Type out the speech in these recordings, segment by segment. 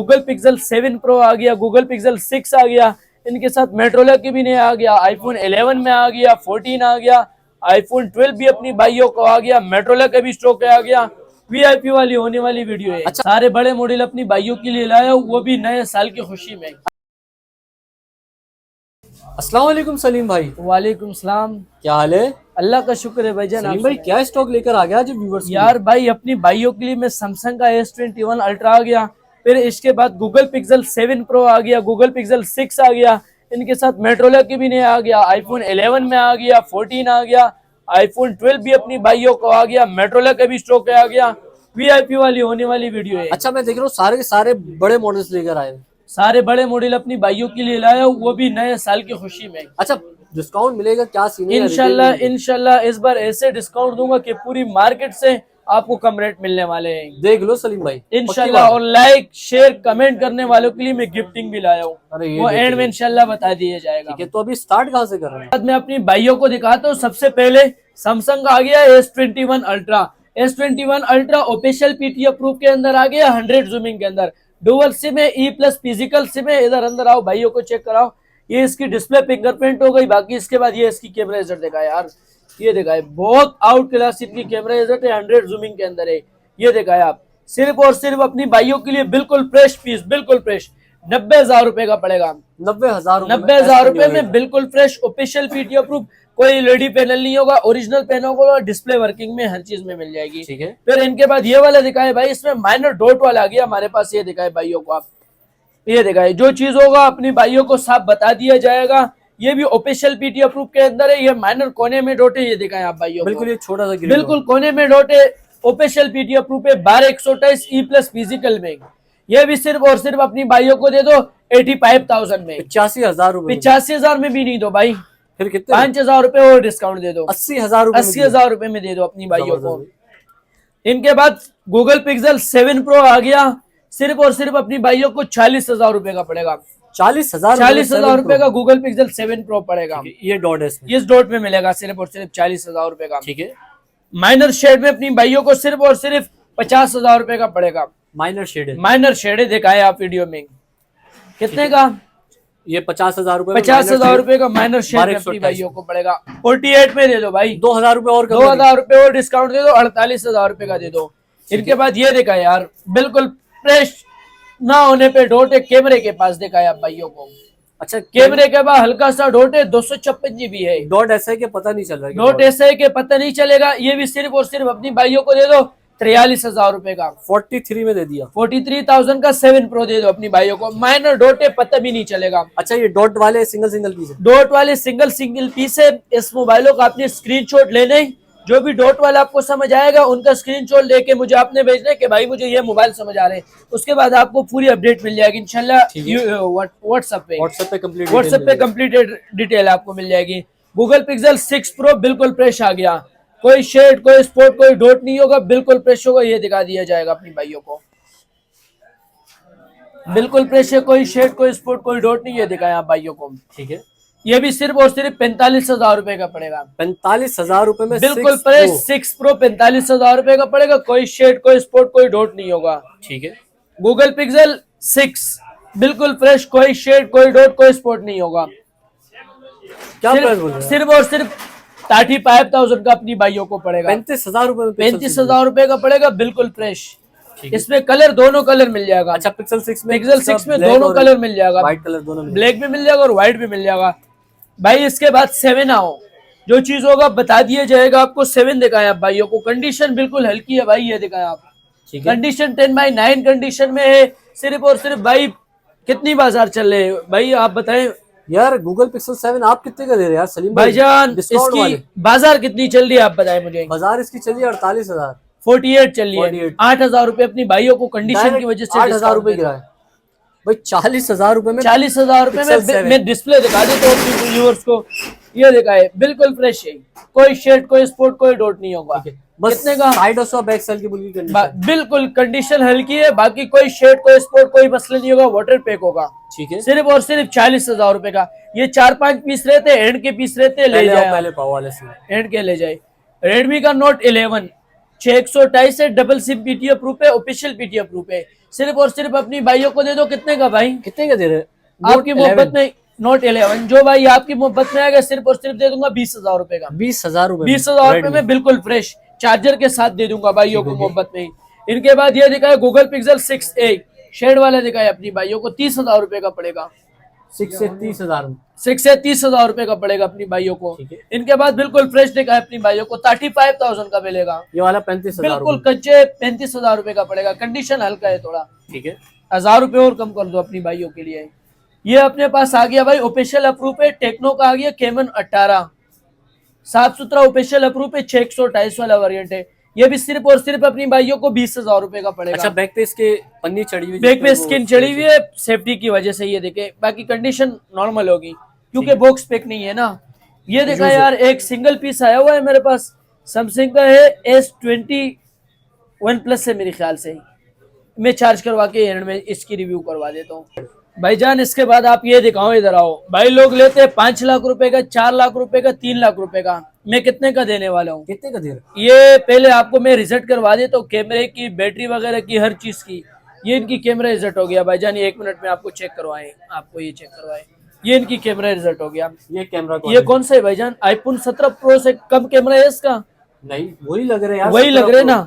Google pixel 7 pro आ गया, Google pixel 6 आ गया, इनके साथ मेट्रोला की भी नहीं आ गया, आईफोन 11 में आ गया, 14 आ गया, आईफोन 12 भी अपनी भाइयों को आ गया, मेट्रोला का भी स्टॉक आ गया। वीआईपी वाली होने वाली वीडियो है। अच्छा। सारे बड़े मॉडल अपनी भाइयों के लिए लाया हूँ, वो भी नए साल की खुशी में। अस्सलाम वालेकुम सलीम भाई। वालेकुम सलाम। क्या हाल है? अल्लाह का शुक्र है भाईजान। सलीम भाई क्या स्टॉक लेकर आ गया आज व्यूअर्स के लिए? यार भाई अपनी भाइयों के लिए मैं सैमसंग का S21 अल्ट्रा आ गया, फिर इसके बाद गूगल पिक्सल 7 प्रो आ गया, गूगल पिक्सल 6 आ गया, इनके साथ मेट्रोला की भी नहीं आ गया, आईफोन 11 में आ गया, 14 आ गया, आईफोन 12 भी अपनी भाइयों को आ गया, मेट्रोला का भी स्टॉक आ गया। वीआईपी वाली होने वाली वीडियो है। अच्छा, मैं देख रहा हूँ सारे के सारे बड़े मॉडल्स लेकर आए हैं। सारे बड़े मॉडल अपनी भाइयों के लिए लाया हूँ, वो भी नए साल की खुशी में। अच्छा, डिस्काउंट मिलेगा क्या सीन है? इंशाल्लाह इस बार ऐसे डिस्काउंट दूंगा कि पूरी मार्केट से आपको कम रेट मिलने वाले हैं। देख लो सलीम भाई इंशाल्लाह। और लाइक शेयर कमेंट करने वालों के लिए मैं गिफ्टिंग भी लाया हूँ, वो एंड में इंशाल्लाह बता दिया जाएगा। ठीक है, तो अभी स्टार्ट कहाँ से कर रहे हैं? मैं अपनी भाइयों को दिखाता हूँ। सबसे पहले सैमसंग आ गया S21 ultra. S21 ultra official PT approve के अंदर आ गया, 100 जूमिंग के अंदर, डुअल सिम है, E+ फिजिकल सिम है। इधर अंदर आओ, भाइयों को चेक कराओ। ये इसकी डिस्प्ले फिंगरप्रिंट हो गई। बाकी इसके बाद ये इसकी कैमरा रिजल्ट देखा यार, ये देखा है बहुत आउट क्लास इनकी कैमरा रिजल्ट है, 100 जूमिंग के अंदर है। ये देखा है आप, सिर्फ और सिर्फ अपनी भाइयों के लिए बिल्कुल फ्रेश पीस, बिल्कुल फ्रेश 90,000 रुपए का पड़ेगा। 90,000 रुपए में बिल्कुल फ्रेश ऑफिशियल पीटी अप्रूव। कोई एलईडी पैनल नहीं होगा, ओरिजिनल पैनल होगा, डिस्प्ले वर्किंग में हर चीज में मिल जाएगी। ठीक है। फिर इनके बाद ये वाला दिखाए भाई, इसमें माइनर डॉट वाला आ गया हमारे पास। ये दिखाए भाइयों को आप, ये दिखाए जो चीज होगा अपनी भाइयों को साफ बता दिया जाएगा। ये भी ऑफिशियल पीटी अप्रूव के अंदर है। ये माइनर कोने में डॉट है, ये दिखाए आप भाइयों बिल्कुल, ये छोटा सा बिल्कुल कोने में डॉट है। ऑफिशियल पीटी अप्रूव है, 12128 E+ फिजिकल में। ये भी सिर्फ और सिर्फ अपनी भाइयों को दे दो 85,000 में। 85,000 रुपए। 85,000 में भी नहीं दो भाई, फिर कितने? 5,000 रुपए और डिस्काउंट दे दो। 80,000 रुपए। 80,000 रुपए में दे दो अपनी भाइयों को। इनके बाद गूगल पिक्सल 7 प्रो आ गया, सिर्फ और सिर्फ अपनी भाइयों को 40,000 रुपए का पड़ेगा। 40,000 रुपए का गूगल पिक्सल 7 प्रो पड़ेगा। ये डॉट है, इस डॉट में मिलेगा सिर्फ और सिर्फ 40,000 रुपए का। ठीक है। माइनर शेड में अपनी भाइयों को सिर्फ और सिर्फ 50,000 रुपए का पड़ेगा। माइनर शेड है। माइनर शेड दिखाए आप वीडियो में। कितने का? ये 50,000 रुपए। 50,000 रुपए का माइनर शेड अपनी भाइयों को पड़ेगा। 48 में दे दो भाई। 2,000 रुपए और 2,000 रुपए और डिस्काउंट दे दो, 48,000 रुपए का दे दो। इनके बाद ये देखा यार, बिल्कुल फ्रेश ना होने पे डॉट है, कैमरे के पास देखा है आप भाइयों को। अच्छा, कैमरे के बाद हल्का सा डॉट है, 256 GB है। डॉट ऐसा है कि पता नहीं चल रहा है। डॉट ऐसा है कि पता नहीं चलेगा। ये भी सिर्फ और सिर्फ अपनी भाइयों को दे दो 43,000 रुपए का। 43 में दे दिया। 43,000 का 7 प्रो दे दो अपनी भाइयों को। माइनर डॉट है, पता भी नहीं चलेगा। अच्छा, ये डॉट वाले सिंगल पीस है? डॉट वाले सिंगल पीस है। इस मोबाइलों का आपने स्क्रीनशॉट लेने, जो भी डॉट वाला आपको समझ आएगा उनका स्क्रीनशॉट लेके मुझे आपने भेजना है कि भाई मुझे ये मोबाइल समझ आ रहे हैं। उसके बाद आपको पूरी अपडेट मिल जाएगी इंशाल्लाह व्हाट्सएप पे कंप्लीट डिटेल आपको मिल जाएगी। गूगल पिक्सल 6 प्रो बिल्कुल फ्रेश आ गया, कोई शेड, कोई स्पॉट, कोई डॉट नहीं होगा, बिल्कुल फ्रेश होगा। ये दिखा दिया जाएगा अपनी भाइयों को, बिल्कुल फ्रेश है, कोई शेड, कोई स्पॉट, कोई डॉट नहीं। ये दिखाया आप भाइयों को। ठीक है। ये भी सिर्फ और सिर्फ 45,000 रुपए का पड़ेगा। 45,000 रुपए में बिल्कुल फ्रेश 6 प्रो 45,000 रुपए का पड़ेगा। कोई शेड, कोई स्पॉट, कोई डॉट नहीं होगा। ठीक है। गूगल पिक्सल 6 बिल्कुल फ्रेश, कोई शेड, कोई डॉट, कोई स्पॉट नहीं होगा। क्या प्राइस बोल रहे हैं? सिर्फ और सिर्फ 35,000 का अपनी भाइयों को पड़ेगा। 35,000 रुपए में 35,000 रुपए का पड़ेगा, बिल्कुल फ्रेश। इसमें कलर, दोनों कलर मिल जाएगा। अच्छा, पिक्सल 6 में दोनों कलर मिल जाएगा। व्हाइट कलर दोनों, ब्लैक भी मिल जाएगा और व्हाइट भी मिल जाएगा भाई। इसके बाद 7 आओ, जो चीज होगा बता दिया जाएगा आपको। 7 दिखाए आप भाइयों को। कंडीशन बिल्कुल हल्की है भाई, ये दिखाए आप। कंडीशन 10/9 कंडीशन में है। सिर्फ और सिर्फ भाई कितनी बाजार चल रहे हैं भाई, आप बताएं यार। गूगल पिक्सल 7 आप कितने का दे रहे हैं यार सलीम भाईजान? इसकी बाजार कितनी चल रही है आप बताएं मुझे। बाजार इसकी चली 48,000। 48 चल रही है। 8,000 रुपए अपनी भाइयों को कंडीशन की वजह से 8,000 रुपए गिरा है भाई। 40,000 रुपए में 40,000 रुपए में मैं डिस्प्ले दिखा देता हूँ अपने व्यूअर्स को। ये दिखाए बिल्कुल फ्रेश है, कोई शेड, कोई स्पॉट, कोई डॉट नहीं होगा। बस कितने का? 250 बैक सेल की कंडीशन। बिल्कुल कंडीशन हल्की है। बाकी कोई शेड, कोई स्पॉट, कोई मसला नहीं होगा। वाटर पैक होगा। ठीक है। सिर्फ और सिर्फ 40,000 रुपए का। ये 4-5 पीस रहते हैं, एंड के पीस रहते हैं, ले जाए पहले पाव वाले से एंड के ले जाए। रेडमी का नोट 11 628 है, डबल सिम पीटीओ प्रूफ है, ऑफिशियल पीटीओ प्रूफ है। सिर्फ और सिर्फ अपनी भाइयों को दे दो कितने का भाई? कितने का दे रहे हैं? आपकी मोहब्बत में नोट 11 जो भाई आपकी मोहब्बत में आएगा सिर्फ और सिर्फ दे दूंगा 20,000 रुपए का। 20,000 रुपए 20,000 रुपए में बिल्कुल फ्रेश चार्जर के साथ दे दूंगा भाइयों को मोहब्बत में। इनके बाद ये दिखाए गूगल पिक्सल 6a शेड वाले दिखाए अपनी भाइयों को 30,000 रुपए का पड़ेगा। 6 से 30,000 6 से 30,000 रुपए का पड़ेगा अपनी भाइयों को। ठीक है। इनके बाद बिल्कुल फ्रेश दिखाए अपनी भाइयों को 35,000 का मिलेगा। ये वाला 35,000 बिल्कुल कच्चे 35,000 रुपए का पड़ेगा। कंडीशन हल्का है थोड़ा, ठीक है। 1,000 रुपए और कम कर दो अपनी भाइयों के लिए। ये अपने पास आ गया भाई ऑफिशियल अप्रूव है, टेक्नो का आ गया केमन 18 साफ सुथरा ऑफिशियल अप्रूव है, 628 वाला वेरिएंट है। ये भी सिर्फ और सिर्फ अपनी भाइयों को 20,000 रुपए का पड़ेगा। अच्छा, बैक पे इसके पन्नी चढ़ी हुई, बैक पे स्किन चढ़ी हुई है सेफ्टी की वजह से, ये देखे बाकी कंडीशन नॉर्मल होगी क्योंकि बॉक्स पैक नहीं है ना। ये देखा यार एक सिंगल पीस आया हुआ है मेरे पास, सैमसंग का है S21 प्लस से, मेरे ख्याल से मैं चार्ज करवा के एंड में इसकी रिव्यू करवा देता हूँ भाईजान। इसके बाद आप ये दिखाओ, इधर आओ भाई। लोग लेते हैं 5 लाख रुपए का, 4 लाख रुपए का, 3 लाख रुपए का। मैं कितने का देने वाला हूँ? कितने का दे रहे? ये पहले आपको मैं रिजल्ट करवा देता हूँ कैमरे की, बैटरी वगैरह की, हर चीज की। ये इनकी कैमरा रिजल्ट हो गया भाईजान, ये 1 मिनट में आपको चेक करवाए, आपको ये चेक करवाए। ये इनकी कैमरा रिजल्ट हो गया। ये कैमरा ये कौन सा है भाईजान? आईफोन 17 प्रो से कम कैमरा है इसका? नहीं, वही लग रहे यार, वही लग रहे ना।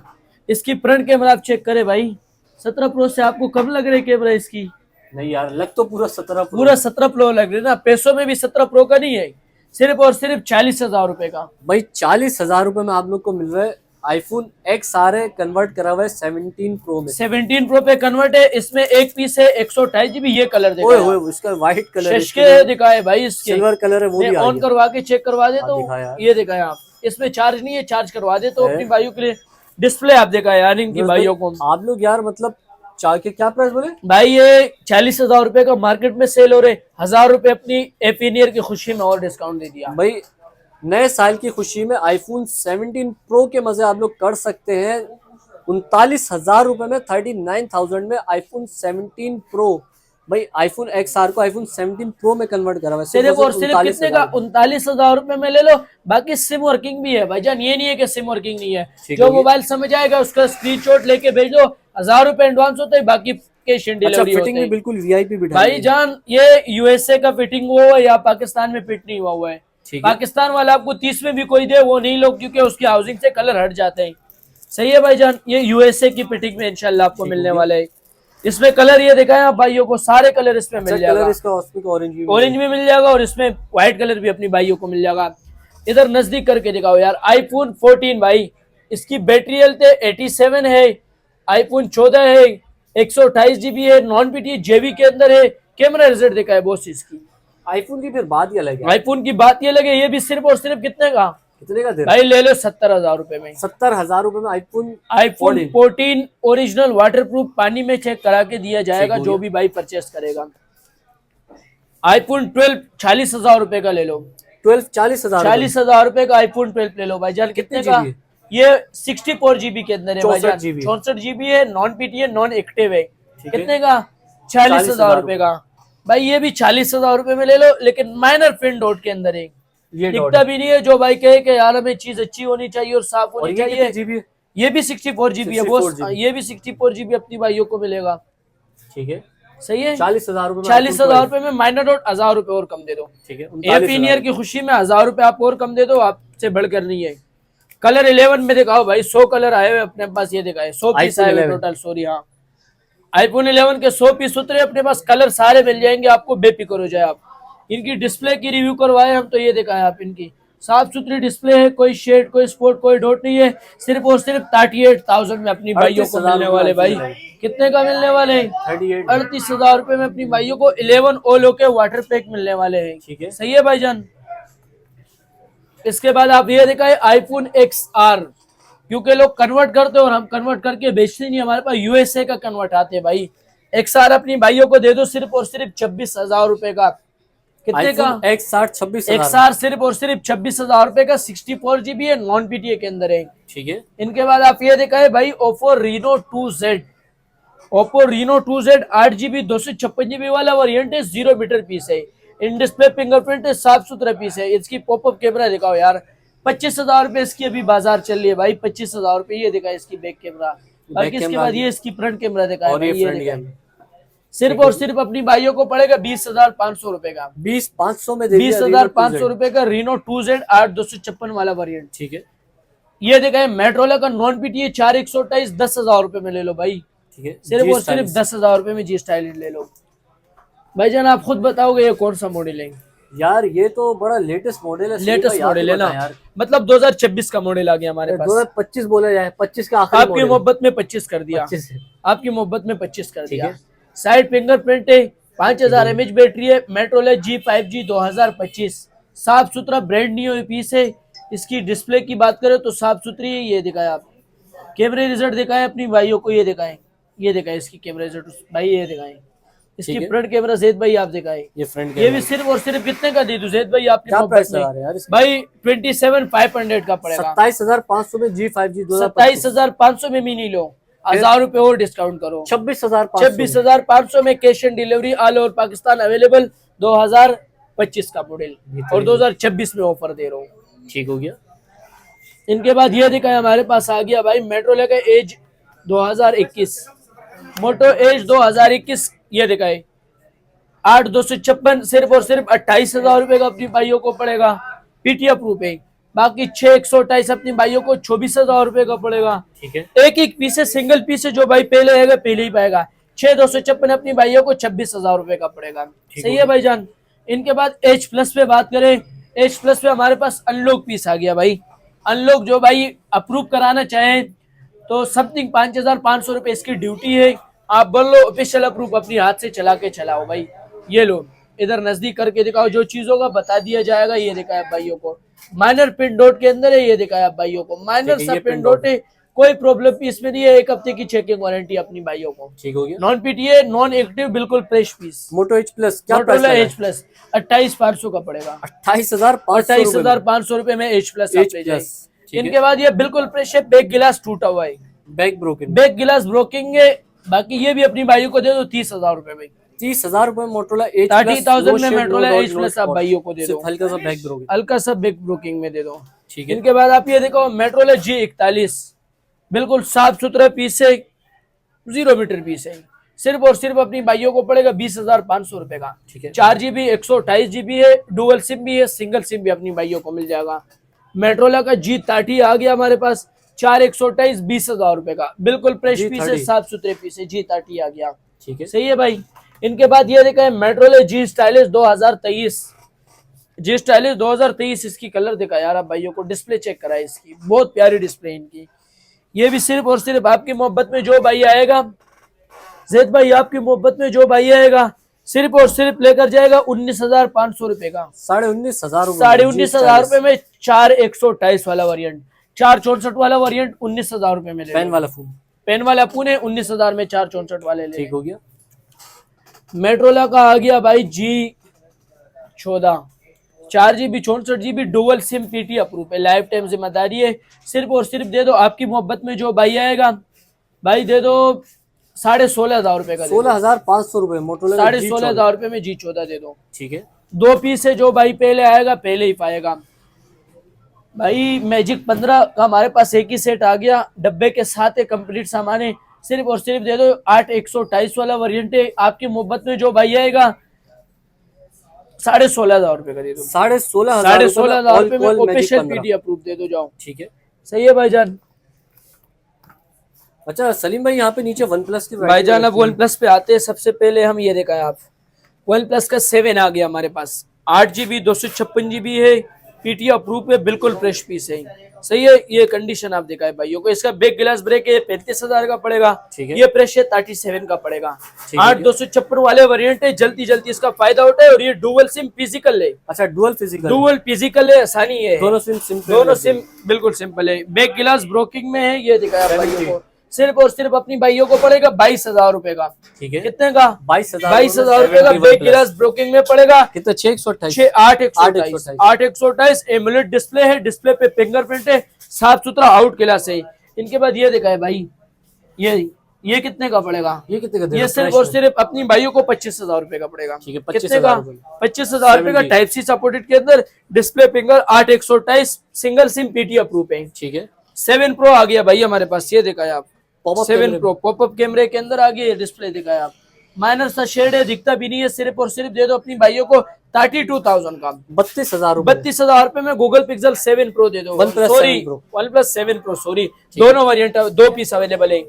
इसकी फ्रंट कैमरा आप चेक करें भाई, 17 प्रो से आपको कम लग रहे कैमरा इसकी? नहीं यार, लग तो पूरा 17 प्रो, पूरा 17 प्रो लग रहे ना। पैसों में भी 17 प्रो का नहीं है, सिर्फ और सिर्फ 40,000 रुपए का भाई। 40,000 रुपए में आप लोग को मिल रहा है आईफोन XR है, कन्वर्ट करा हुआ है 17 प्रो में। 17 प्रो पे कन्वर्ट है। इसमें एक पीस है 128 GB, ये कलर ओए ओए, इसका व्हाइट कलर शशके दिखाए भाई, इसके सिल्वर कलर है, वो भी ऑन करवा के चेक करवा दे तो दिखा यार। ये दिखाए आप। इसमें चार्ज नहीं है, चार्ज करवा दे तो अपनी भाइयों के लिए। डिस्प्ले आप देखा यार इनकी भाइयों को। आप लोग यार मतलब के क्या प्राइस बोले भाई? ये 40,000 रुपए का मार्केट में सेल हो रहे, 1,000 रुपए अपनी हैप्पी न्यू ईयर की खुशी में और डिस्काउंट दे दिया भाई। नए साल की खुशी में आईफोन 17 प्रो के मजे आप लोग कर सकते हैं 39,000 रुपए में, 39,000 में आईफोन 17 प्रो। भाई आईफोन XR को आईफोन 17 प्रो में कन्वर्ट करा हुआ है सिर्फ और सिर्फ कितने का? 39,000 रुपए में ले लो। बाकी सिम वर्किंग भी है भाईजान, ये नहीं है कि सिम वर्किंग नहीं है। जो मोबाइल समझ आएगा उसका स्क्रीनशॉट लेके भेज दो। 1,000 रुपए एडवांस होता है, बाकी कैश ऑन डिलीवरी फिटिंग भी बिल्कुल VIP भी भाईजान। ये USA का फिटिंग हुआ है या पाकिस्तान में फिट नहीं हुआ है। पाकिस्तान वाला आपको 30 में भी कोई दे वो नहीं लो, क्योंकि उसकी हाउसिंग से कलर हट जाते हैं। सही है भाईजान। ये USA की फिटिंग में इंशाल्लाह आपको मिलने वाला है। इसमें कलर ये दिखाए आप भाइयों को, सारे कलर इसमें मिल जाएगा। कलर इसका ऑरेंज भी मिल जाएगा और इसमें व्हाइट कलर भी अपनी भाइयों को मिल जाएगा। इधर नजदीक करके दिखाओ यार। आईफोन 14 भाई, इसकी बैटरी हेल्थ है 87 है। आईफोन 14 है, 128 GB है, नॉन PTA JB के अंदर है। कैमरा रिजल्ट देखा है बॉस इसकी। आईफोन की फिर बात ही अलग है। आईफोन की बात ये लगे। ये भी सिर्फ और सिर्फ कितने का? कितने का दे भाई ले लो 70,000 रुपए में। 70,000 रुपए में आईफोन 14 ओरिजिनल वाटरप्रूफ पानी में चेक करा के दिया जाएगा जो भी भाई परचेस करेगा। आईफोन 12 40,000 रुपए का ले लो। 12 40,000 रुपए का आईफोन 12 ले लो भाईजान। कितने का? ये 64 GB के अंदर है भाईजान, 64 GB है, नॉन PTA नॉन एक्टिव है। कितने का? 40,000 रुपए का भाई। ये भी 40,000 रुपए में ले लो, लेकिन माइनर पिन डॉट के अंदर है, ये दिखता भी नहीं है। जो भाई कहे कि यार हमें चीज अच्छी होनी चाहिए और साफ होनी चाहिए। ये भी 64 GB है बॉस। ये भी 64 GB अपनी भाइयों को मिलेगा। ठीक है, सही है। 40,000 रुपए 40,000 रुपए में माइनर डॉट 1,000 रुपए और कम दे दो। ठीक है, हैप्पी न्यू ईयर की खुशी में 1,000 रुपए आप और कम दे दो, आपसे बढ़कर नहीं है। कलर 11 में दिखाओ भाई। 100 कलर आए हुए अपने पास, ये दिखाए 100 पीस आए हुए टोटल। सॉरी हाँ, आईफोन 11 के 100 पीस उतरे अपने पास। कलर सारे मिल जाएंगे आपको, बेफिक्र हो जाए आप। इनकी डिस्प्ले की रिव्यू करवाए हम तो ये दिखाए आप। इनकी साफ सुथरी डिस्प्ले है, कोई शेड कोई स्पॉट कोई डॉट नहीं है। सिर्फ और सिर्फ 38,000 में अपनी भाइयों को मिलने वाले। भाई कितने का मिलने वाले हैं? 38,000 रुपए में अपनी भाइयों को 11 ओलो के वाटर पैक मिलने वाले हैं। ठीक है, सही है भाईजान। इसके बाद आप ये दिखाए आईफोन XR, क्योंकि लोग कन्वर्ट करते हैं और हम कन्वर्ट करके बेचते नहीं, हमारे पास USA का कन्वर्ट आते हैं भाई। XR अपनी भाइयों को दे दो सिर्फ और सिर्फ 26,000 रुपए का। कितने का? XR सिर्फ और सिर्फ 26,000 रुपए का। 64 GB है, नॉन PTA के अंदर है। ठीक है। इनके बाद आप ये दिखाए भाई Oppo Reno 2Z। Oppo Reno 2Z 8 GB 256 GB वाला वेरिएंट है, 0 मीटर पीस है। इन डिस्प्ले फिंगरप्रिंट है, साफ सुथरा पीस है। इसकी पॉपअप कैमरा दिखाओ यार। 25,000 रुपए इसकी अभी बाजार चल रही है भाई, 25,000 रुपए। ये देखा इसकी बैक कैमरा, बाकी इसके बाद ये इसकी फ्रंट कैमरा देखा है और भाई, ये ये फ्रंट देखा है। कैमरा सिर्फ और सिर्फ अपनी भाइयों को पड़ेगा 20,500 रुपए का। 20,500 में दे दिया 20,500 रुपए का Reno 2Z 8/256 वाला वेरिएंट। ठीक है, ये देखा है मेट्रोला का नॉन पीटीए 4128 10,000 रुपए में ले लो भाई, ठीक है। सिर्फ और सिर्फ 10,000 रुपए में जी स्टाइलिश ले लो। भाईजान आप खुद बताओगे ये कौन सा मॉडल है? यार ये तो बड़ा लेटेस्ट मॉडल है, लेटेस्ट मॉडल है ना यार। मतलब 2026 का मॉडल आ गया हमारे पास। 2025 बोला जाए, 25 का आखिरी आपकी मोहब्बत में 25 कर दिया, 25 है। आपकी मोहब्बत में 25 कर ठीक दिया। है। साइड फिंगरप्रिंट है, 5000 mAh बैटरी है, मेट्रोला G5G 2025, साफ सुथरा ब्रांड न्यू पीस है। इसकी डिस्प्ले की बात करें तो साफ सुथरी है। ये दिखाए आप कैमरे रिजल्ट दिखाए अपनी भाइयों को, ये दिखाएं, ये दिखाए इसकी कैमरा रिजल्ट भाई, ये दिखाएं इसकी फ्रंट कैमरा। जैद भाई आप दिखाए, ये फ्रंट ये भी सिर्फ और सिर्फ कितने का दे दूं जैद भाई आपकी क्या मोहब्बत प्राइस में? लगा रहे हैं यार इसका? भाई 27,500 का पड़ेगा। 27,500 में G5G 27,500 में मिनी लो, 1000 रुपए और डिस्काउंट करो। 26,500 में cash on delivery all over Pakistan available. 2025 का मॉडल और 2026 में ऑफर दे रहा हूँ। ठीक हो गया। इनके बाद ये दिखाए हमारे पास आ गया भाई मेट्रोला का एज 2021, मोटो एज 2021। ये दिखाए 8/256 सिर्फ और सिर्फ 28,000 रुपए का अपनी भाइयों को पड़ेगा, पीटीएफ प्रूफ है। बाकी 6,128 अपनी भाइयों को 24,000 रुपए का पड़ेगा। ठीक है, एक एक पीस है, सिंगल पीस है, जो भाई पहले आएगा पहले ही पाएगा। 6,256 अपनी भाइयों को 26,000 रुपए का पड़ेगा। सही है भाईजान। इनके बाद एच प्लस पे बात करें, एच प्लस पे हमारे पास अनलॉक पीस आ गया भाई। अनलॉक जो भाई अप्रूव कराना चाहे तो समथिंग 5,500 रुपए इसकी ड्यूटी है। आप बोल लो ऑफिशियल अप्रूव अपनी हाथ से चला के चलाओ भाई। ये लो इधर नजदीक करके दिखाओ, जो चीजों का बता दिया जाएगा। ये दिखाया भाइयों को, माइनर पिन डॉट के अंदर है। ये दिखाया भाइयों को, माइनर सा पिन डॉट है, कोई प्रॉब्लम पीस में नहीं है। 1 हफ्ते की चेकिंग वारंटी अपनी भाइयों को। ठीक हो गया। नॉन पीटीए नॉन एक्टिव बिल्कुल फ्रेश पीस। मोटो एच प्लस क्या प्राइस मोटोला लगा एच प्लस 28,500 का पड़ेगा। 28,500 रुपए में एच प्लस H plus, ठीक है। इनके बाद ये बिल्कुल फ्रेश है, बैक गिलास टूटा हुआ है, बैक ब्रोकन, बैक गिलास ब्रोकिंग है। बाकी ये भी अपनी भाइयों को दे दो 30,000 रुपए में। 30,000 रुपए मोटोला एच 30,000 में मेट्रोला एच प्लस आप भाइयों को दे दो, हल्का सा बैक ब्रोकन, हल्का सा बैक ब्रोकिंग में दे दो। ठीक है। इनके बाद आप ये देखो मेट्रोला G41 बिल्कुल साफ सुथरा पीस है, 0 मीटर पीस है। सिर्फ और सिर्फ अपनी भाइयों को पड़ेगा 20,500 रुपए का। ठीक है। 4GB 128GB है, डुअल सिम भी है, सिंगल सिम भी अपनी भाइयों को मिल जाएगा। मेट्रोला का G30 आ गया हमारे पास, 4,128 20,000 रुपए का, बिल्कुल फ्रेश पीस है, साफ सुथरे पीस है। G30 आ गया, ठीक है। सही है भाई। इनके बाद ये देखा है मेट्रोला G स्टाइलिश 2023, G स्टाइलिश 2023 इसकी कलर देखा यार आप भाइयों को, डिस्प्ले चेक करा है इसकी, बहुत प्यारी डिस्प्ले इनकी। ये भी सिर्फ और सिर्फ आपकी मोहब्बत में जो भाई आएगा, जैद भाई आपकी मोहब्बत में जो भाई आएगा सिर्फ और सिर्फ लेकर जाएगा 19,500 रुपए का। 19,500 19,500 रुपए में 4,128 वाला वेरिएंट, 464 वाला वेरिएंट 19,000 रुपए में ले पेन वाला फोन, पेन वाला पुणे 19,000 में 464 वाले ले। ठीक हो गया। मेट्रोला का आ गया भाई G14, 4GB 64GB dual SIM PT approve है, लाइफ टाइम जिम्मेदारी है। सिर्फ और सिर्फ दे दो आपकी मोहब्बत में जो भाई आएगा, भाई दे दो 16,500 रुपए का, 16,500 रुपए मोटोला 16,500 रुपए में G14 दे दो। ठीक है। 2 पीस है, जो भाई पहले आएगा पहले ही पाएगा। भाई मैजिक 15 का हमारे पास एक ही सेट आ गया, डब्बे के साथ है, कंप्लीट सामान है। सिर्फ और सिर्फ दे दो 8,128 वाला वेरिएंट है, आपकी मोहब्बत में जो भाई आएगा 16,500 रुपए का दे दो। 16,500 रुपए में ऑफिशियल पीटी अप्रूव दे दो, जाओ। ठीक है, सही है भाईजान। अच्छा सलीम भाई यहाँ पे नीचे वन प्लस की भाईजान अब वन प्लस पे आते हैं। सबसे पहले हम ये देखा है आप, वन प्लस का 7 आ गया हमारे पास, 8GB 256GB है, पीटी अप्रूव है, बिल्कुल फ्रेश पीस है। सही है। ये कंडीशन आप देखा है भाइयों को। इसका बैक गिलास ब्रेक है, 35,000 का पड़ेगा। ये प्रेस है 37 का पड़ेगा। 8,256 वाले वेरिएंट है, जल्दी जल्दी इसका फायदा उठाए। और ये डुअल सिम फिजिकल है। अच्छा डुअल फिजिकल है, आसानी है, दोनों सिम बिल्कुल सिंपल है। बैक गिलास ब्रोकिंग में है, ये दिखाया भाइयों को। सिर्फ और सिर्फ अपनी भाइयों को पड़ेगा 22,000 रुपए का। ठीक है। कितने का? 22,000 रुपए का बैक गिलास ब्रोकिंग में पड़ेगा। कितना? 8,128 एमुलेट डिस्प्ले है, डिस्प्ले पे फिंगरप्रिंट है, साफ सुथरा आउट गिलास है। इनके बाद ये देखा है भाई, ये ये कितने का पड़ेगा? ये कितने का दे रहे ये हो? सिर्फ Fresh और में? सिर्फ अपनी भाइयों को 25,000 रुपए का पड़ेगा। ठीक है, कितने का? 25,000 रुपए। 25,000 रुपए का 70। टाइप सी सपोर्टेड के अंदर display finger 8/128 single SIM PT approve है। ठीक है। 7 प्रो आ गया भाई हमारे पास, ये देखा है आप, Pop-up 7 कैमरे प्रो पॉपअप कैमरे के अंदर आ गया, ये डिस्प्ले दिखा है आप। माइनर सा शेड है, दिखता भी नहीं है, सिर्फ और सिर्फ दे दो अपनी भाइयों को 32,000 का। 32,000 रुपए। 32,000 रुपए में गूगल पिक्सल 7 प्रो दे दो। OnePlus sorry 7 Pro। OnePlus 7 Pro sorry, दोनों वेरिएंट, 2 पीस अवेलेबल है।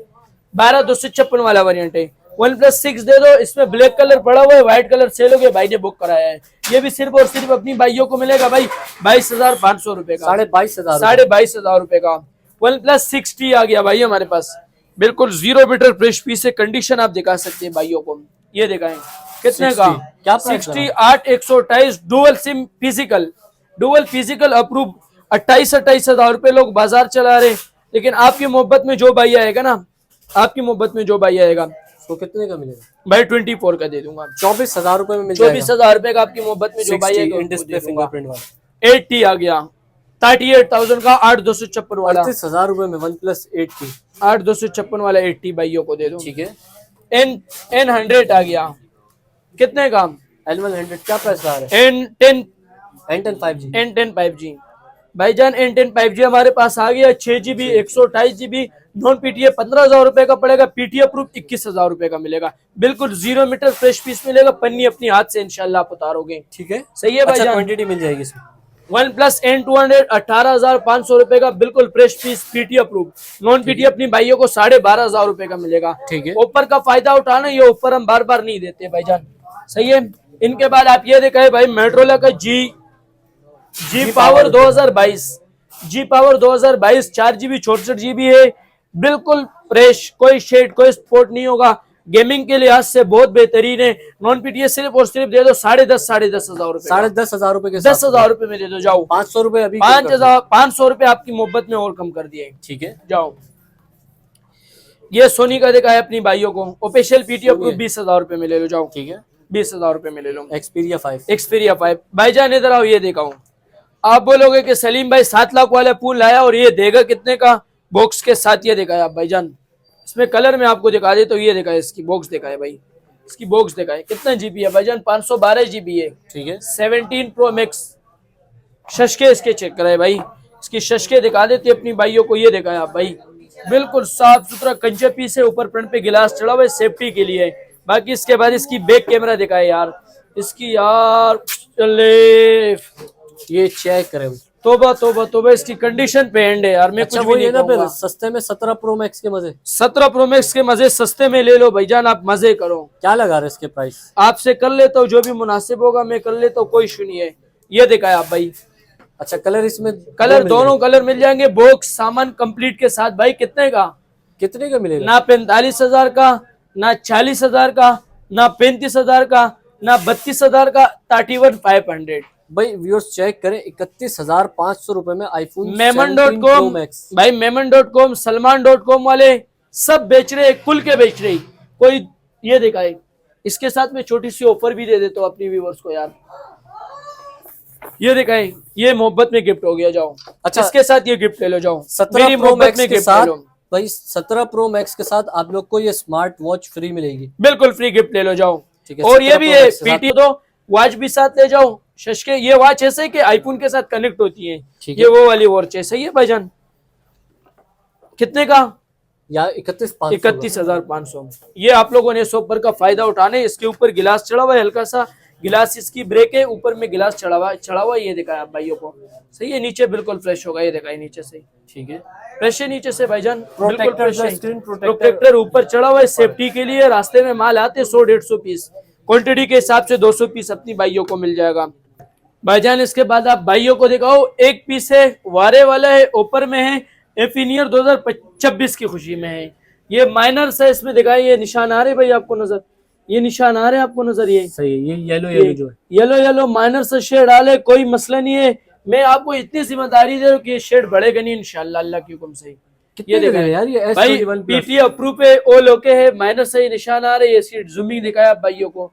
12,256 वाला वेरिएंट है। OnePlus 6 दे दो, इसमें ब्लैक कलर पड़ा हुआ है, व्हाइट कलर सेल हो गया, भाई ने बुक कराया है। ये भी सिर्फ और सिर्फ अपनी भाइयों को मिलेगा भाई 22,500 रुपए का, 22,500। 22,500 रुपए का। OnePlus 6T आ गया भाई हमारे पास, बिल्कुल 0 मीटर फ्रेश पीस है, कंडीशन आप दिखा सकते हैं भाइयों को, ये दिखाएं कितने 60 का? क्या प्राइस 60 8/128 डुअल फिजिकल अप्रूव 28,000 रुपए लोग बाजार चला रहे, लेकिन आपकी मोहब्बत में जो भाई आएगा ना, आपकी मोहब्बत में जो भाई आएगा तो कितने का मिलेगा भाई 24 का दे दूंगा। 24,000 रुपए में मिल जाएगा। 24,000 रुपए का आपकी मोहब्बत में जो भाई आएगा इन उनको डिस्प्ले दे दूंगा। फिंगरप्रिंट वाला 8T आ गया 38,000 का, 8,256 वाला, 38,000 रुपए में OnePlus 8T। 8,256 वाला 8T भाइयों को दे दो। ठीक है। N100 आ गया, कितने का? N100 क्या प्राइस आ रहा है? N10 N10 5G। N10 5G भाईजान, N10 5G हमारे पास आ गया, 6GB 128GB नॉन पीटीए 15,000 रुपए का पड़ेगा, पीटीए प्रूफ 21,000 रुपए का मिलेगा, बिल्कुल 0 मीटर फ्रेश पीस मिलेगा, पन्नी अपनी हाथ से इंशाल्लाह आप उतारोगे। ठीक है, सही है भाईजान। क्वांटिटी मिल जाएगी इसमें। OnePlus N200 18,500 रुपए का, बिल्कुल fresh piece PTA approve, non PTA अपनी भाइयों को 12,500 रुपए का मिलेगा। ठीक है। ऑफर का फायदा उठाना, ये ऑफर हम बार बार नहीं देते भाईजान, सही है। इनके बाद आप ये देखा है भाई मेट्रोला का जी पावर 2022, जी पावर 2022 4GB 64GB है, बिल्कुल फ्रेश, कोई शेड कोई स्पॉट नहीं होगा, गेमिंग के लिहाज से बहुत बेहतरीन है। नॉन पीटीए सिर्फ और सिर्फ दे दो 10,500 रुपए, 10,500 रुपए के 10,000 रुपए में दे दो, जाओ 500 रुपए अभी 5,500 रुपए आपकी मोहब्बत में और कम कर दिए। ठीक है, जाओ। ये सोनी का देखा है अपनी भाइयों को, ऑफिशियल पीटीए अप्रूव 20,000 रुपए में ले लो, जाओ। ठीक है, 20,000 रुपए में ले लो। Xperia 5 भाईजान इधर आओ, ये देखा हूँ। आप बोलोगे कि सलीम भाई 7 लाख वाला फोन लाया और ये देगा कितने का? बॉक्स के साथ ये देखा है आप भाईजान, इसमें कलर में आपको दिखा दे तो ये देखा है, इसकी बॉक्स देखा है भाई, इसकी बॉक्स देखा है, कितना जीबी है भाईजान? 512GB है। ठीक है, 17 Pro Max। शशके इसके चेक कराए भाई, इसकी शशके दिखा देते अपनी भाइयों को, ये देखा है आप भाई, बिल्कुल साफ सुथरा कंचे पीस है, ऊपर फ्रंट पे गिलास चढ़ा हुआ है सेफ्टी के लिए। बाकी इसके बाद इसकी बैक कैमरा दिखाए यार, इसकी यार ये चेक करें। तोबा तोबा तोबा, इसकी कंडीशन पे एंड है यार, मैं अच्छा, कुछ भी नहीं ना फिर कहूंगा। सस्ते में 17 Pro Max के मजे, 17 Pro Max के मजे सस्ते में ले लो भाईजान, आप मजे करो। क्या लगा रहे इसके प्राइस? आपसे कर लेता हूँ, जो भी मुनासिब होगा मैं कर लेता हूँ, कोई इशू नहीं है। ये देखा है आप भाई, अच्छा कलर इसमें कलर दोनों कलर मिल जाएंगे, बॉक्स सामान कंप्लीट के साथ। भाई कितने का मिलेगा? ना 45,000 का, ना 40,000 का, ना 35,000 का, ना 32,000 का, 31,500। भाई व्यूअर्स चेक करें, 31,500 रुपए में आईफोन मेमन.com भाई, मेमन.com सलमान.com वाले सब बेच रहे, कुल के बेच रहे। कोई ये देखा है, इसके साथ में छोटी सी ऑफर भी दे देता हूँ अपनी व्यूअर्स को यार, ये देखा है, ये मोहब्बत में गिफ्ट हो गया, जाओ। अच्छा, इसके साथ ये गिफ्ट ले लो, जाओ। 17 Pro Max के साथ भाई, 17 Pro Max के साथ आप लोग को ये स्मार्ट वॉच फ्री मिलेगी, बिल्कुल फ्री गिफ्ट ले लो, जाओ। ठीक है, और ये भी है पीटी दो वॉच भी साथ ले जाओ। शशके ये वॉच ऐसे कि आईफोन के साथ कनेक्ट होती है, ये वो वाली वॉच है। सही है भाईजान, कितने का? या 31,500। ये आप लोगों ने इस ऑफर का फायदा उठाने, इसके ऊपर गिलास चढ़ा हुआ है, हल्का सा गिलास इसकी ब्रेक है, ऊपर में गिलास चढ़ा हुआ, ये देखा है आप भाइयों को। सही है, नीचे बिल्कुल फ्रेश होगा, ये देखा है नीचे से। ठीक है, फ्रेश है नीचे से भाईजान, बिल्कुल फ्रेश है। प्रोटेक्टर ऊपर चढ़ा हुआ है सेफ्टी के लिए। रास्ते में माल आते 100-150 पीस, क्वांटिटी के हिसाब से 200 पीस अपनी भाइयों को मिल जाएगा भाईजान। इसके बाद आप भाइयों को दिखाओ, एक पीस है, वारे वाला है, ऊपर में है, एफिनियर 2026 की खुशी में है। ये माइनर है, इसमें दिखाए, ये निशान आ रहे भाई आपको नजर, ये निशान आ रहे आपको नजर, ये सही है, ये येलो जो है, येलो माइनर से शेड डाले, कोई मसला नहीं है। मैं आपको इतनी जिम्मेदारी दे रहा हूँ कि ये शेड बढ़ेगा नहीं इंशाल्लाह, अल्लाह के हुक्म से। ये देखा यार, ये भाई पीटी अप्रूव है, ऑल ओके है, माइनर से निशान आ रहे, ये सीट जूमिंग दिखाया आप भाइयों को,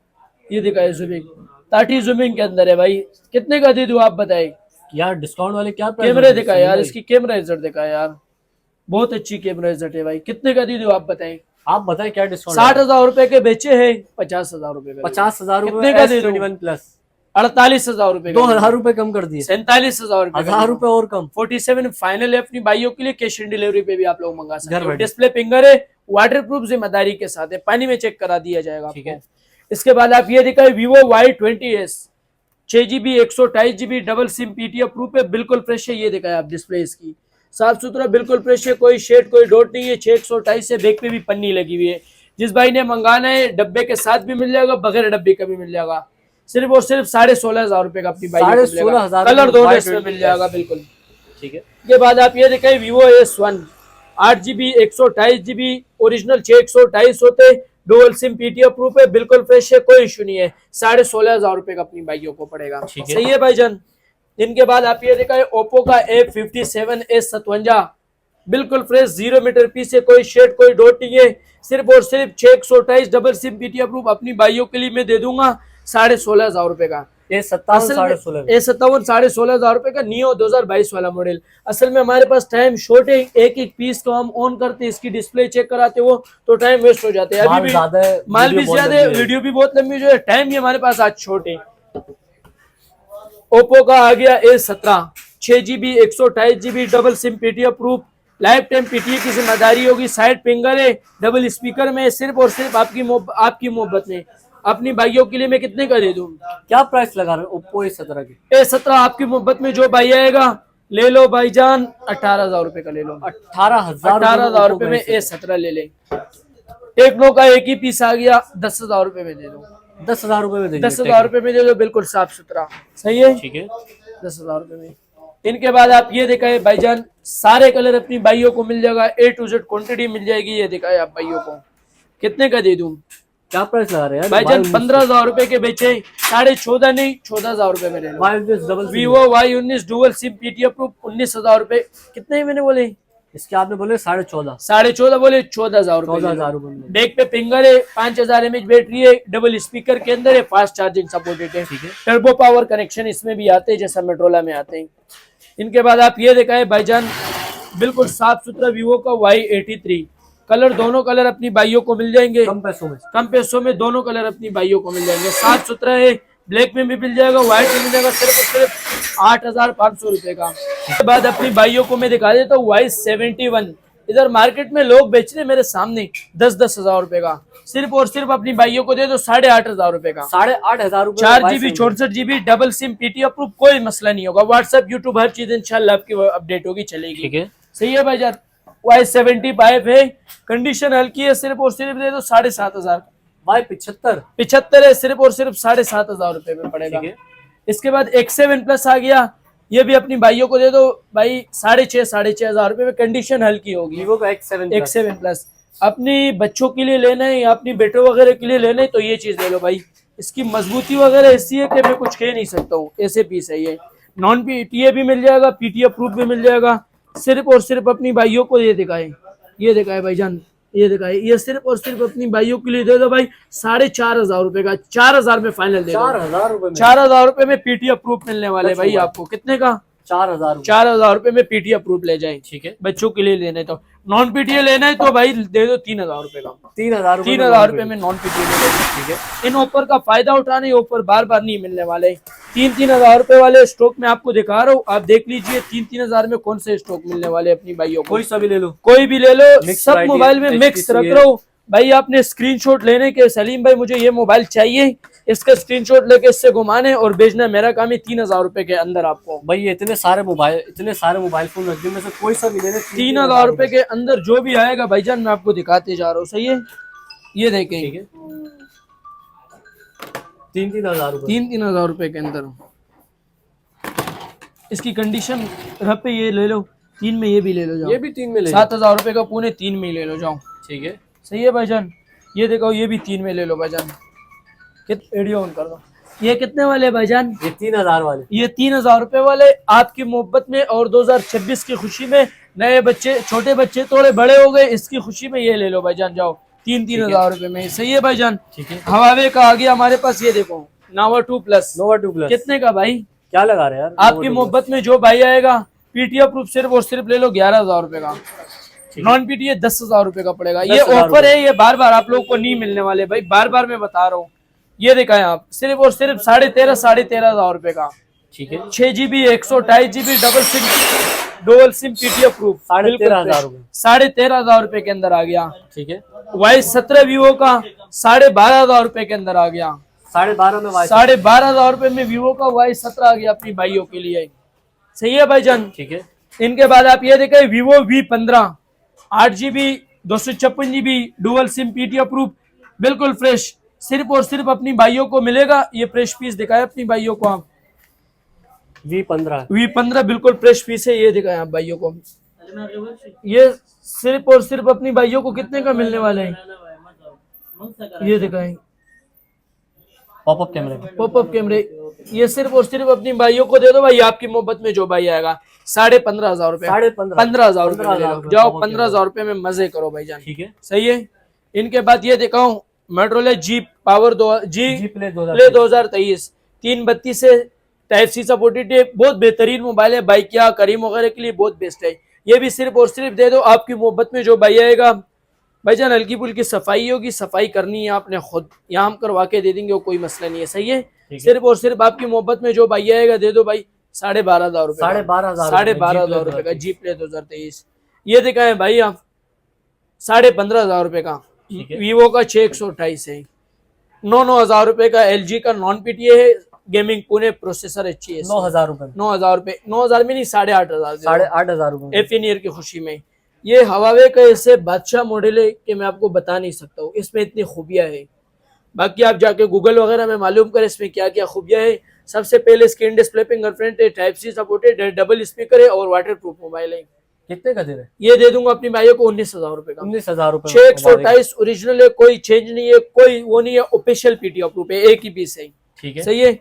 ये दिखाया जूमिंग, 30 जूमिंग के अंदर है भाई। कितने का दे दूं आप बताए यार? डिस्काउंट वाले क्या कैमरे दिखाए यार, इसकी कैमरा रिजल्ट दिखाया यार, बहुत अच्छी कैमरा रिजल्ट है भाई। कितने का दे दूं आप बताएं? आप बताएं क्या डिस्काउंट? 60,000 रुपए के बेचे हैं 50,000 रुपए का। 50,000 कितने का दे दूं? S21 प्लस 48,000 रुपए 2,000 रुपए कम कर दिए, 47,000 रुपए 1,000 रुपए और कम। 47 फाइनल है अपनी भाइयों के लिए। कैश ऑन डिलीवरी पे भी आप लोग मंगा सकते घर हो। बैठे। डिस्प्ले फिंगर है, वाटर प्रूफ जिम्मेदारी के साथ है, पानी में चेक करा दिया जाएगा ठीक आपको। है। इसके बाद आप ये दिखाए Vivo Y20s 6GB 128GB double SIM PTO proof है, बिल्कुल फ्रेश है। ये दिखाए आप डिस्प्ले इसकी साफ सुथरा बिल्कुल फ्रेश है, कोई शेड कोई डॉट नहीं है। 6 128 है, बैक पे भी पन्नी लगी हुई है। जिस भाई ने मंगाना है डब्बे के साथ भी मिल जाएगा, बगैर डब्बे का भी मिल जाएगा। सिर्फ और सिर्फ 16,500 रुपए का अपनी बाइक 16,500 कलर दोनों इसमें मिल जाएगा बिल्कुल। ठीक है। के बाद आप ये दिखाए Vivo S1 8GB 128GB original 6 128 होते, डुअल सिम पीटीओ प्रूफ है, बिल्कुल फ्रेश है, कोई इशू नहीं है। 16,500 रुपए का अपनी बाइकों को पड़ेगा। सही है भाईजान। इनके बाद आप ये दिखाए ओप्पो का A57s57 बिल्कुल फ्रेश 0 मीटर पीस है, कोई शेड कोई डॉट नहीं है। सिर्फ और सिर्फ 6 128 डबल सिम पीटीओ प्रूफ अपनी बाइयों के लिए मैं दे दूंगा 16,500 रुपए का। A57 A57 16,500 रुपए का नियो 2022 वाला मॉडल। असल में हमारे पास टाइम शॉर्ट है, एक एक पीस को हम ऑन करते इसकी डिस्प्ले चेक कराते हो तो टाइम वेस्ट हो जाते हैं। अभी भी माल भी ज्यादा है, वीडियो भी बहुत लंबी जो है, टाइम भी हमारे पास आज शॉर्ट है। ओप्पो का आ गया A17 6GB 128GB double SIM PTO proof, life time PTO की जिम्मेदारी होगी। साइड फिंगर है, डबल स्पीकर में, सिर्फ और सिर्फ आपकी मोहब्बत में अपनी भाइयों के लिए मैं कितने का दे दूं? क्या प्राइस लगा रहे हैं ओप्पो A17 की? A17 आपकी मोहब्बत में जो भाई आएगा ले लो भाईजान 18,000 रुपए का ले लो। 18,000 रुपए में A17 ले ले। टेक्नो का एक ही पीस आ गया 10,000 रुपए में दे दो। 10,000 रुपए में 10,000 रुपए में दे दो, बिल्कुल साफ सुथरा। सही है, ठीक है। 10,000 रुपए में। इनके बाद आप ये दिखाए भाईजान सारे कलर अपनी भाइयों को मिल जाएगा, A to Z क्वांटिटी मिल जाएगी। ये दिखाए आप भाइयों को कितने का दे दूं? क्या प्राइस लगा रहे हैं भाईजान 15,000 रुपए के बेचे, 14.5 नहीं 14,000 रुपए में ले लो। Vivo Y19 dual SIM PTO proof 19,000 रुपए। कितने मैंने बोले इसके? आपने बोले 14.5 14.5 बोले 14,000 रुपए। 14,000 रुपए में। बैक पे फिंगर है, 5000 mAh बैटरी है, डबल स्पीकर के अंदर है, फास्ट चार्जिंग सपोर्टेड है, टर्बो पावर कनेक्शन इसमें भी आते हैं जैसा मेट्रोला में आते हैं। इनके बाद आप ये दिखाए भाईजान बिल्कुल साफ सुथरा Vivo का Y83 कलर, दोनों कलर अपनी बाइयों को मिल जाएंगे कम पैसों में दोनों कलर अपनी बाइयों को मिल जाएंगे। साफ सुथरा है, ब्लैक में भी मिल जाएगा, व्हाइट में मिल जाएगा, सिर्फ 8,500 रुपए का। उसके बाद अपनी बाइयों को मैं दिखा देता हूँ Y71 इधर मार्केट में लोग बेच रहे मेरे सामने 10,000 रुपए का, सिर्फ और सिर्फ अपनी बाइयों को दे दो 8,500 रुपए का। 8,500 रुपए। 4GB 64GB double SIM PTO proof, कोई मसला नहीं होगा। व्हाट्सएप यूट्यूब हर चीज इंशाल्लाह आपकी अपडेट होगी, चलेगी। ठीक है। सही है भाईजान। Y75 है, कंडीशन हल्की है, सिर्फ और सिर्फ दे दो 7,500। Y75 है, सिर्फ और सिर्फ 7,500 रुपए में पड़ेगा। इसके बाद X7 प्लस आ गया, ये भी अपनी भाइयों को दे दो भाई 6,500 रुपए में, कंडीशन हल्की होगी। Vivo का X7 प्लस अपनी बच्चों के लिए लेना है या अपनी बेटों वगैरह के लिए लेना है तो ये चीज ले लो भाई। इसकी मजबूती वगैरह ऐसी है कि मैं कुछ कह नहीं सकता हूँ, ऐसे पीस है ये। नॉन पीटीए भी मिल जाएगा, पीटीए प्रूफ भी मिल जाएगा। सिर्फ और सिर्फ अपनी भाइयों को ये दिखाए भाईजान, ये दिखाए, ये सिर्फ और सिर्फ अपनी भाइयों के लिए दे दो भाई 4,500 रुपए का। 4,000 में फाइनल दे दो। 4,000 रुपए में पीटीए प्रूफ मिलने वाले भाई आपको। कितने का? 4,000 रुपए में पीटीए प्रूफ ले जाए। ठीक है, बच्चों के लिए लेना है तो। नॉन पीटीए लेना है तो भाई दे दो 3,000 रुपए का। 3,000 रुपए में नॉन पीटीए ले लो। ठीक है, इन ऑफर का फायदा उठाना, ये ऑफर बार बार नहीं मिलने वाले। 3,000 रुपए वाले स्टॉक में आपको दिखा रहा हूँ, आप देख लीजिए 3,000 में कौन से स्टॉक मिलने वाले अपनी भाइयों को। कोई सा भी ले लो, कोई भी ले लो, सब मोबाइल में मिक्स रख रहा हूँ भाई। आपने स्क्रीनशॉट लेने के सलीम भाई मुझे ये मोबाइल चाहिए, इसका स्क्रीनशॉट लेके इससे घुमाने और भेजना, मेरा काम है 3,000 रुपए के अंदर आपको। भाई इतने सारे मोबाइल फोन रख दिए, में से कोई सा भी लेने। 3,000 रुपए के अंदर जो भी आएगा भाईजान मैं आपको दिखाते जा रहा हूँ। सही है, ये देखें 3,000 रुपए के अंदर इसकी कंडीशन पे ये ले लो, 3 में ये भी ले लो जाओ। ये भी 3 में ले लो। 7,000 रुपए का पूरे 3 में ले लो जाओ। ठीक है, सही है भाईजान। ये देखो ये भी 3 में ले लो भाईजान। वीडियो ऑन कर दो। ये कितने वाले भाईजान? ये 3,000 वाले। ये 3,000 रुपए वाले आपकी मोहब्बत में और 2026 की खुशी में, नए बच्चे छोटे बच्चे थोड़े बड़े हो गए इसकी खुशी में ये ले लो भाईजान जाओ। 3,000 रुपए में। सही है भाईजान। ठीक है, हवावे का आ गया हमारे पास, ये देखो Nova 2 Plus। कितने का भाई? क्या लगा रहे हैं यार? आपकी मोहब्बत में जो भाई आएगा पीटीओ प्रूफ सिर्फ और सिर्फ ले लो 11,000 रुपए का। नॉन पीटीए 10,000 रुपए का पड़ेगा। ये 10,000 ऑफर है, ये बार बार आप लोगों को नहीं मिलने वाले भाई, बार बार मैं बता रहा हूँ। ये दिखाएं आप, सिर्फ और सिर्फ 13,500 रुपए का। ठीक है, 6 GB 128 GB double SIM PTF proof 13,500 रुपए। 13,500 रुपए के अंदर आ गया। ठीक है, Y17 वीवो का 12,500 रुपए के अंदर आ गया। 12,500 में 12,500 रुपए में वीवो का Y17 आ गया अपनी भाइयों के लिए। सही है भाईजान। ठीक है, इनके बाद आप ये देखें Vivo V15 8 GB 256 GB dual SIM PTF proof बिल्कुल फ्रेश, सिर्फ और सिर्फ अपनी भाइयों को मिलेगा। ये फ्रेश पीस दिखाए अपनी भाइयों को आप, V15 बिल्कुल फ्रेश पीस है। ये दिखाएं आप भाइयों को, ये सिर्फ और सिर्फ अपनी भाइयों को कितने का मिलने वाले हैं, ये दिखाएं पॉपअप कैमरे। ये सिर्फ और सिर्फ अपनी भाइयों को दे दो भाई, आपकी मोहब्बत में जो भाई आएगा 15,500 रुपए, 15,000 रुपए जाओ, 15,000 रुपए में मजे करो भाईजान। ठीक है, सही है। इनके बाद ये दिखाऊं मेट्रोले जी पावर जी प्ले प्ले 2023 332 से टाइप सी सपोर्टेड है, बहुत बेहतरीन मोबाइल है, बाइक या करीम वगैरह के लिए बहुत बेस्ट है। ये भी सिर्फ और सिर्फ दे दो आपकी मोहब्बत में जो भाई आएगा। भाईजान हल्की फुल्की सफाई होगी, सफाई करनी है आपने खुद, यहाँ हम करवा के दे देंगे, वो कोई मसला नहीं है। सही है। सिर्फ और सिर्फ आपकी मोहब्बत में जो भाई आएगा दे दो भाई 12,500 रुपए, 12,500 रुपए का जी प्ले 2023। ये दिखाएं भाई आप 15,500 रुपए का वीवो का 6/128 है। 9,000 रुपए का LG का नॉन पीटीए है, गेमिंग पुणे, प्रोसेसर अच्छी है। 9,000 रुपए, 9,000 रुपए, 9,000 में नहीं 8,500, 8,500 रुपए हैप्पी न्यू ईयर की खुशी में। ये हवावे का ऐसे बादशाह मॉडल है कि मैं आपको बता नहीं सकता हूँ, इसमें इतनी खूबियां है। बाकी आप जाके गूगल वगैरह में मालूम करें इसमें क्या क्या खूबियां है। सबसे पहले स्क्रीन डिस्प्ले फिंगरप्रिंट है, टाइप सी सपोर्टेड है, डबल स्पीकर है और वाटर प्रूफ मोबाइल है। कितने का दे रहे? ये दे दूंगा अपनी भाइयों को 19,000 रुपए का। 19,000 रुपए, 6/128 ओरिजिनल है, कोई चेंज नहीं है, कोई वो नहीं है, ऑफिशियल पीटीएफ प्रूफ है, एक ही पीस है। ठीक है, सही है।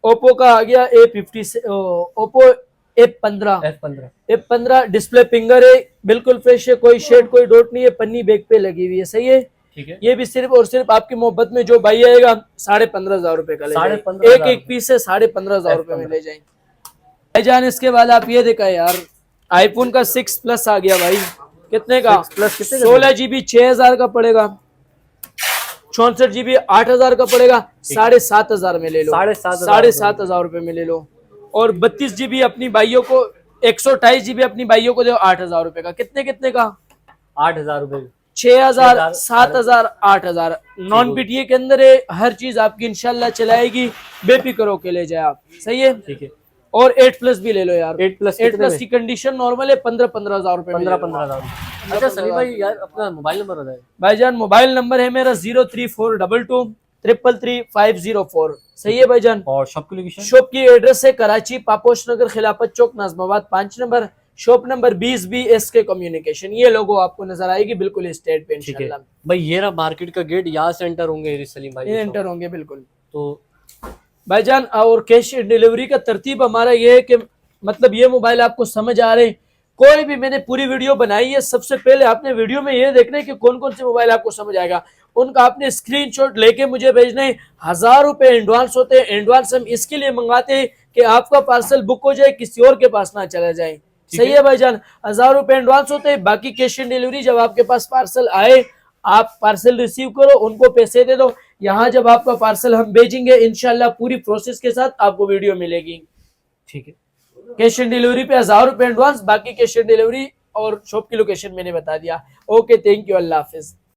ओप्पो का आ गया A50 से ओप्पो F15 डिस्प्ले फिंगर है, बिल्कुल फ्रेश है, कोई शेड कोई डॉट नहीं है, पन्नी बैक पे लगी हुई है। सही है। ठीक है, ये भी सिर्फ और सिर्फ आपकी मोहब्बत में जो भाई आएगा 15,500 रुपए का ले जाए, एक पीस से 15,500 रुपए में ले जाए भाईजान। इसके बाद आप ये देखा यार आईफोन का 6 प्लस आ गया भाई, कितने का? 16 GB 6,000 का पड़ेगा, 64 GB 8,000 का पड़ेगा, 7,500 में ले लो, 7,500 रुपए में ले लो। और 32 GB अपनी भाइयों को, 128 GB अपनी भाइयों को दो 8,000 रुपए का। कितने कितने का? 8,000 रुपए, 6,000 7,000 8,000। नॉन पीटीए के अंदर है, हर चीज आपकी इंशाल्लाह चलाएगी, बेफिक्र होके ले जाए आप। सही है। ठीक है। और 8 प्लस भी ले लो यार, 8 प्लस की कंडीशन नॉर्मल है, 15,000 रुपए, 15,000। अच्छा सलीम भाई यार अपना मोबाइल नंबर बताइए। भाईजान मोबाइल नंबर है मेरा 03422 333 सही है भाईजान। और शॉप की लोकेशन? शॉप की एड्रेस है Karachi Paposh Nagar Khilafat Chowk Nazimabad 5 number, shop number 20B SK communication. ये लोगो आपको नजर आएगी बिल्कुल स्टेट पे इंशाल्लाह। भाई ये रहा मार्केट का गेट, यहाँ से एंटर होंगे सलीम भाई, एंटर होंगे बिल्कुल। तो भाईजान और कैश डिलीवरी का तरतीब हमारा ये है कि मतलब ये मोबाइल आपको समझ आ रहे, कोई भी मैंने पूरी वीडियो बनाई है, सबसे पहले आपने वीडियो में ये देखना है कि कौन कौन से मोबाइल आपको समझ आएगा, उनका आपने स्क्रीनशॉट लेके मुझे भेजना है। 1,000 रुपए एडवांस होते हैं, एडवांस हम इसके लिए मंगाते हैं कि आपका पार्सल बुक हो जाए, किसी और के पास ना चला जाए। सही है भाईजान। 1,000 रुपए एडवांस होते हैं, बाकी कैश ऑन डिलीवरी जब आपके पास पार्सल आए, आप पार्सल रिसीव करो, उनको पैसे दे दो, यहाँ जब आपका पार्सल हम भेजेंगे इंशाल्लाह पूरी प्रोसेस के साथ आपको वीडियो मिलेगी। ठीक है। कैश ऑन डिलीवरी पे 1,000 रुपए एडवांस, बाकी कैश ऑन डिलीवरी और शॉप की लोकेशन मैंने बता दिया। Okay, thank you, Allah Hafiz.